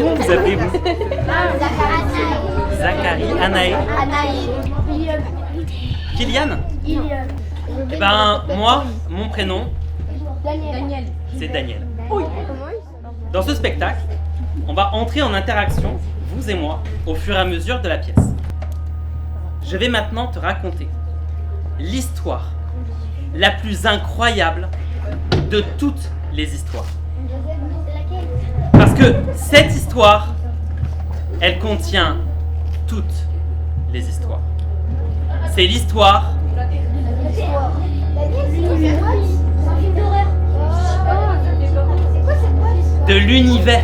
Comment vous appelez vous? Zacharie, Anaë, Kylian. Eh ben moi, mon prénom, c'est Daniel. Dans ce spectacle, on va entrer en interaction, vous et moi, au fur et à mesure de la pièce. Je vais maintenant te raconter l'histoire la plus incroyable de toutes les histoires. Parce que cette histoire, elle contient toutes les histoires. C'est l'histoire de l'univers.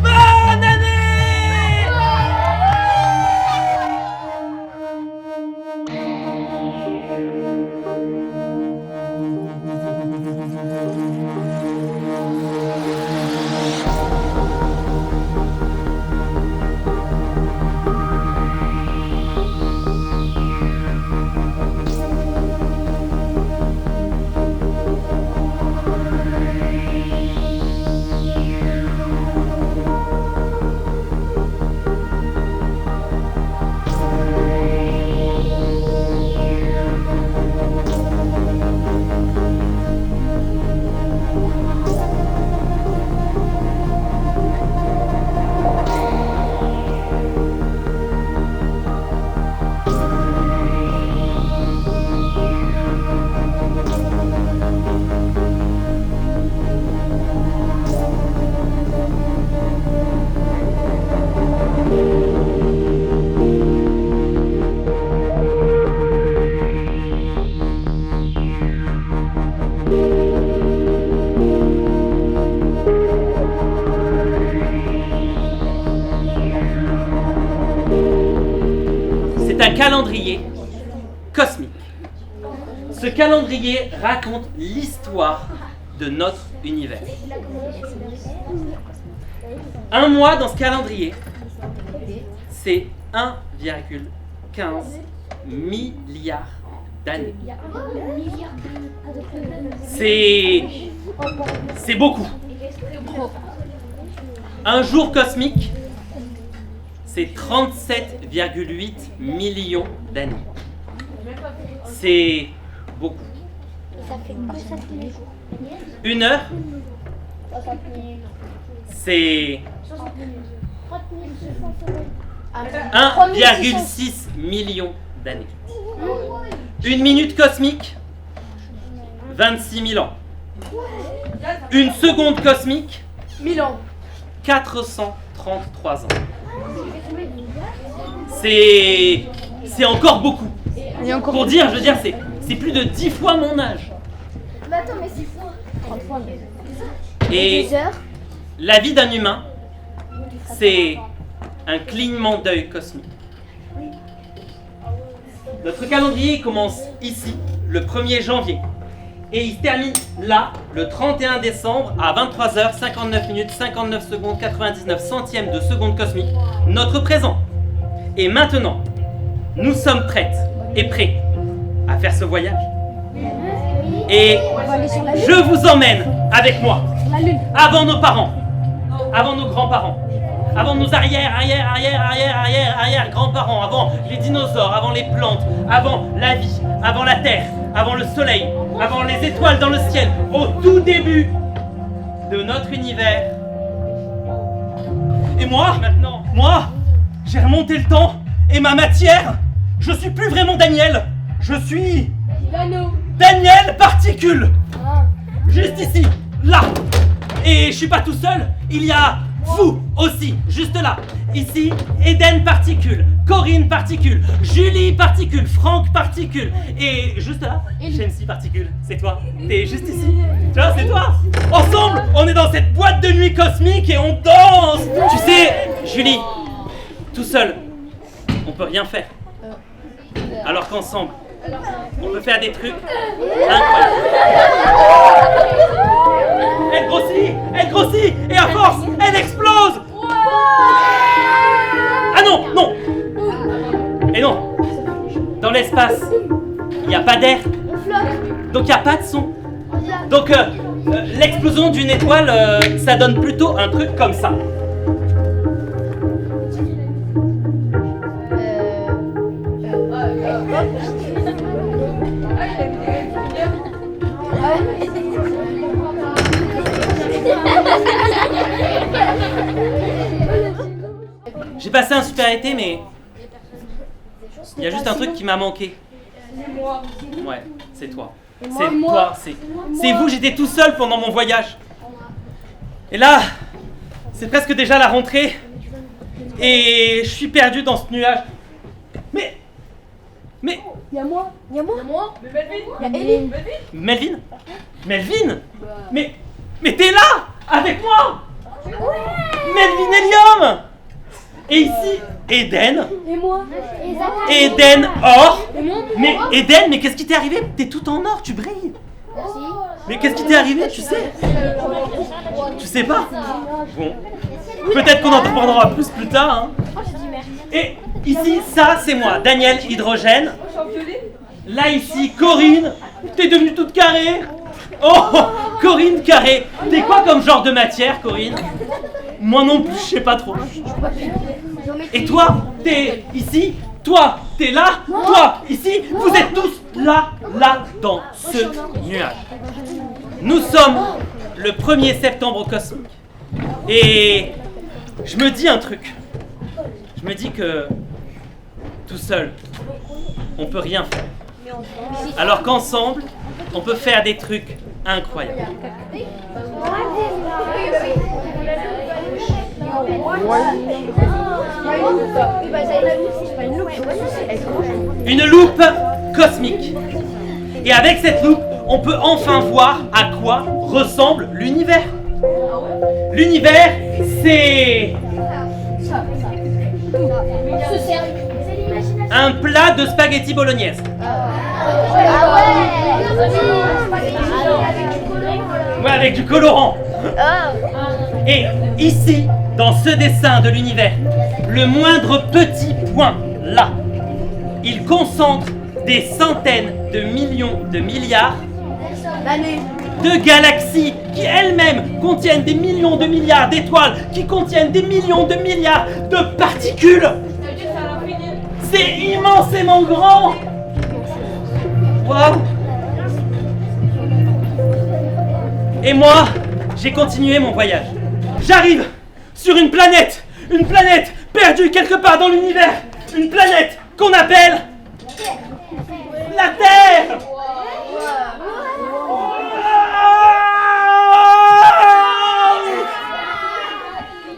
Bonne année! C'est un calendrier cosmique. Ce calendrier raconte l'histoire de notre univers. Un mois dans ce calendrier, c'est 1,15 milliard d'années. C'est beaucoup. Un jour cosmique, c'est 37,8 millions d'années. C'est beaucoup. Une heure, c'est 1,6 million d'années. Une minute cosmique, 26 000 ans. Une seconde cosmique, 1000 ans. 433 ans. C'est encore beaucoup. Pour dire, je veux dire, c'est plus de 10 fois mon âge. Mais attends, mais c'est fou. 30 fois. Et la vie d'un humain, c'est un clignement d'œil cosmique. Notre calendrier commence ici, le 1er janvier. Et il se termine là, le 31 décembre, à 23h, 59 minutes, 59 secondes, 99 centièmes de seconde cosmique, notre présent. Et maintenant, nous sommes prêtes et prêts à faire ce voyage. Et je vous emmène avec moi, avant nos parents, avant nos grands-parents, avant nos arrière grands-parents, avant les dinosaures, avant les plantes, avant la vie, avant la terre, avant le soleil, avant les étoiles dans le ciel, au tout début de notre univers. Et moi, maintenant, j'ai remonté le temps et ma matière, je suis plus vraiment Daniel, je suis Daniel Particule. Juste ici, là. Et je suis pas tout seul, il y a vous aussi, juste là. Ici, Eden Particule, Corinne Particule, Julie Particule, Franck Particule. Et juste là, Shensi Particule, c'est toi. T'es juste ici. Tu vois, c'est toi. Ensemble, on est dans cette boîte de nuit cosmique et on danse. Tu sais, Julie, tout seul, on peut rien faire. Alors qu'ensemble, on peut faire des trucs incroyables. Elle grossit, et à force, elle explose. Ah non, non. Et non, dans l'espace, il n'y a pas d'air, donc il n'y a pas de son. Donc l'explosion blouson d'une étoile, ça donne plutôt un truc comme ça. J'ai passé un super été, mais il y a juste un truc qui m'a manqué. Ouais, c'est toi. C'est toi, c'est vous, j'étais tout seul pendant mon voyage. Et là, c'est presque déjà la rentrée. Et je suis perdu dans ce nuage. Mais... Y'a moi. Mais Melvin. Y'a Ellie. Melvin? Melvin? Mais t'es là! Avec moi! Melvin Helium! Et ici, Eden. Et moi. Eden or. Et moi. Mais Eden, mais qu'est-ce qui t'est arrivé? T'es tout en or, tu brilles. Mais qu'est-ce qui t'est arrivé, tu sais? Tu sais pas? Bon, peut-être qu'on en apprendra plus tard. Hein. Et ici, ça, c'est moi, Daniel Hydrogène. Là, ici, Corinne. T'es devenue toute carrée. Oh, Corinne carrée. T'es quoi comme genre de matière, Corinne? Moi non plus, je sais pas trop. Et toi, t'es ici. Toi, t'es là. Toi, ici. Vous êtes tous là, dans ce nuage. Nous sommes le 1er septembre cosmique. Et je me dis un truc. Je me dis que tout seul, on peut rien faire. Alors qu'ensemble, on peut faire des trucs incroyables. Une loupe cosmique. Et avec cette loupe, on peut enfin voir à quoi ressemble l'univers. L'univers, c'est un plat de spaghetti bolognaise. Ouais, avec du colorant. Et ici, dans ce dessin de l'univers, le moindre petit point, là, il concentre des centaines de millions de milliards de galaxies qui elles-mêmes contiennent des millions de milliards d'étoiles, qui contiennent des millions de milliards de particules. C'est immensément grand. Waouh. Et moi, j'ai continué mon voyage. J'arrive sur une planète perdue quelque part dans l'univers, une planète qu'on appelle la Terre.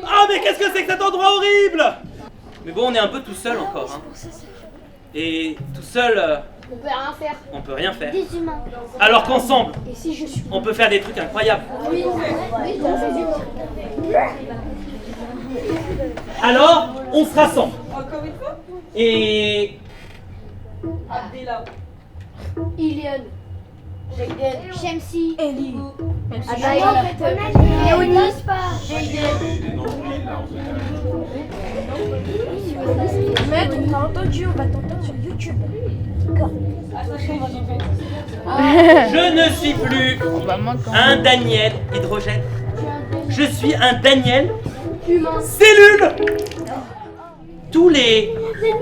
Oh, mais qu'est-ce que c'est que cet endroit horrible! Mais bon, on est un peu tout seul encore. Hein. Et tout seul, On peut rien faire. on peut rien faire. Des humains. Alors qu'ensemble, Et si je suis. on peut faire des trucs incroyables. Oui. Alors, on se rassemble. Encore une fois. Et Abdella. Ilion. Shamsi. Ellie. Léonis. Mec, on t'a entendu, on va t'entendre sur YouTube. je ne suis plus un Daniel Hydrogène. Je suis un Daniel Humain. Cellule. Tous les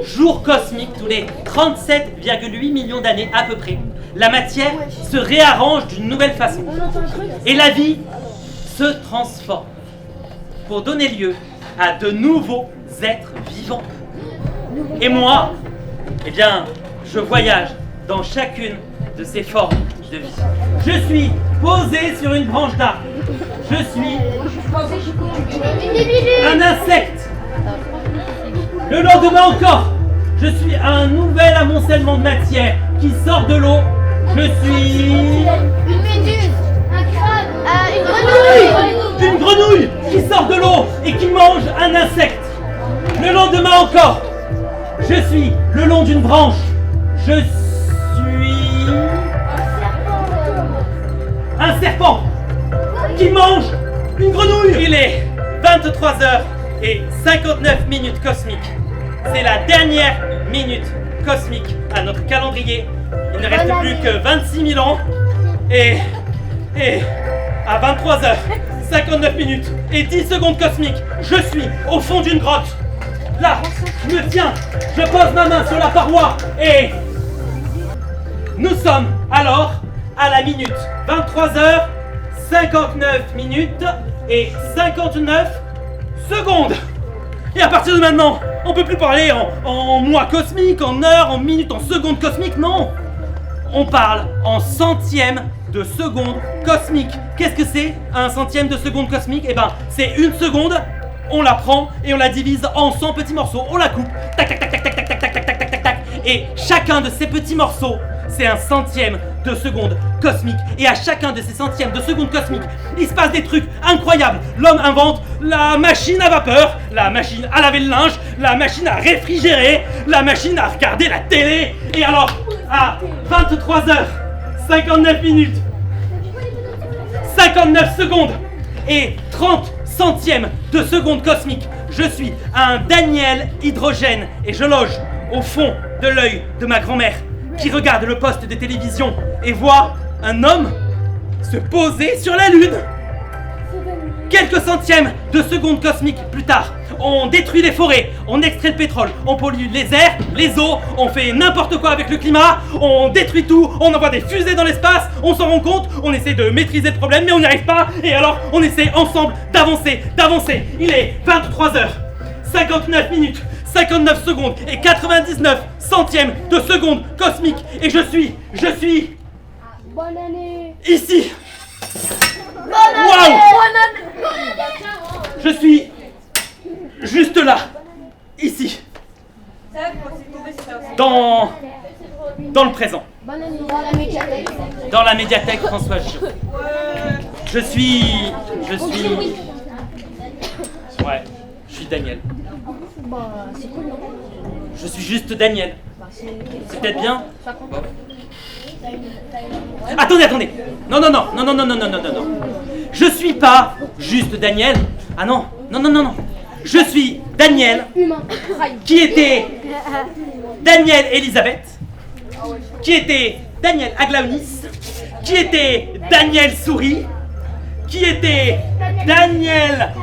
jours cosmiques, tous les 37,8 millions d'années à peu près, la matière se réarrange d'une nouvelle façon. Et la vie se transforme pour donner lieu à de nouveaux êtres vivants. Et moi, eh bien, je voyage dans chacune de ces formes de vie. Je suis posé sur une branche d'arbre. Je suis un insecte. Le lendemain encore, je suis un nouvel amoncellement de matière qui sort de l'eau. Je suis Une méduse. Un crabe. Une grenouille. une grenouille qui sort de l'eau et qui mange un insecte. Le lendemain encore, je suis le long d'une branche. Je suis un serpent qui mange une grenouille. Il est 23h59 cosmiques. C'est la dernière minute cosmique à notre calendrier. Il ne reste plus que 26 000 ans. Et À 23h59 minutes et 10 secondes cosmiques, je suis au fond d'une grotte. Là, je me tiens, je pose ma main sur la paroi et... Nous sommes alors à la minute 23h59 minutes et 59 secondes. Et à partir de maintenant, on peut plus parler en mois cosmiques, en heures, en minutes, en secondes cosmiques, non. On parle en centièmes de seconde cosmique. Qu'est-ce que c'est un centième de seconde cosmique? Eh ben, c'est une seconde, on la prend et on la divise en 100 petits morceaux. On la coupe, tac tac tac tac tac tac tac tac tac tac tac tac tac. Et chacun de ces petits morceaux, c'est un centième de seconde cosmique. Et à chacun de ces centièmes de seconde cosmique, il se passe des trucs incroyables. L'homme invente la machine à vapeur, la machine à laver le linge, la machine à réfrigérer, la machine à regarder la télé. Et alors, à 23h59 minutes, 59 secondes et 30 centièmes de seconde cosmique, je suis un Daniel hydrogène et je loge au fond de l'œil de ma grand-mère qui regarde le poste de télévision et voit un homme se poser sur la Lune. Quelques centièmes de seconde cosmique plus tard, on détruit les forêts, on extrait le pétrole, on pollue les airs, les eaux, on fait n'importe quoi avec le climat, on détruit tout, on envoie des fusées dans l'espace, on s'en rend compte, on essaie de maîtriser le problème mais on n'y arrive pas et alors on essaie ensemble d'avancer. Il est 23h59 minutes, 59 secondes et 99 centièmes de seconde cosmique et je suis Bonne année. ici. Bonne Waouh! année. Je suis juste là, ici, C'est vrai que quand c'est tombé, c'était un dans le présent, Bonne année. Dans la médiathèque. dans la médiathèque François Giraud. Je suis Daniel. Bah, c'est cool, non? Je suis juste Daniel. C'est peut-être bien. Attendez. Non. Je suis pas juste Daniel. Ah non. Je suis Daniel, Humain. qui était Daniel Elisabeth, qui était Daniel Aglaonis, qui était Daniel Souris, qui était Daniel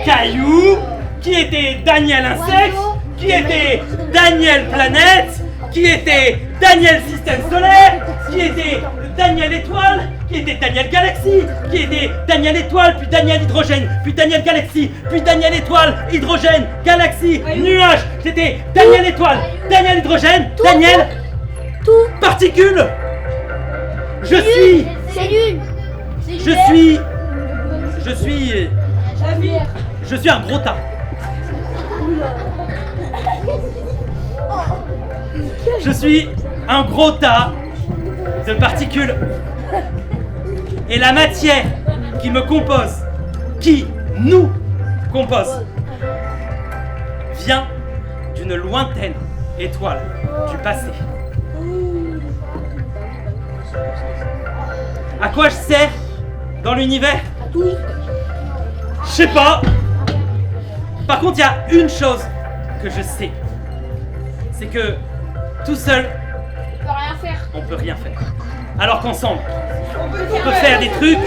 Caillou, qui était Daniel Insecte, qui était Daniel Planète, qui était Daniel Système Solaire, qui était Daniel Étoile, qui était Daniel Galaxie, qui était Daniel Étoile, puis Daniel Hydrogène, puis Daniel Galaxie, puis Daniel Étoile, Hydrogène, Galaxie, Nuage, c'était Daniel Étoile, Daniel Hydrogène, Daniel Particule. Je suis un gros tas. Je suis un gros tas de particules. Et la matière qui me compose, qui nous compose, vient d'une lointaine étoile du passé. À quoi je sers dans l'univers? Je sais pas. Par contre, il y a une chose que je sais. C'est que tout seul, on peut rien faire. Alors qu'ensemble, on peut faire des trucs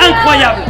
incroyables.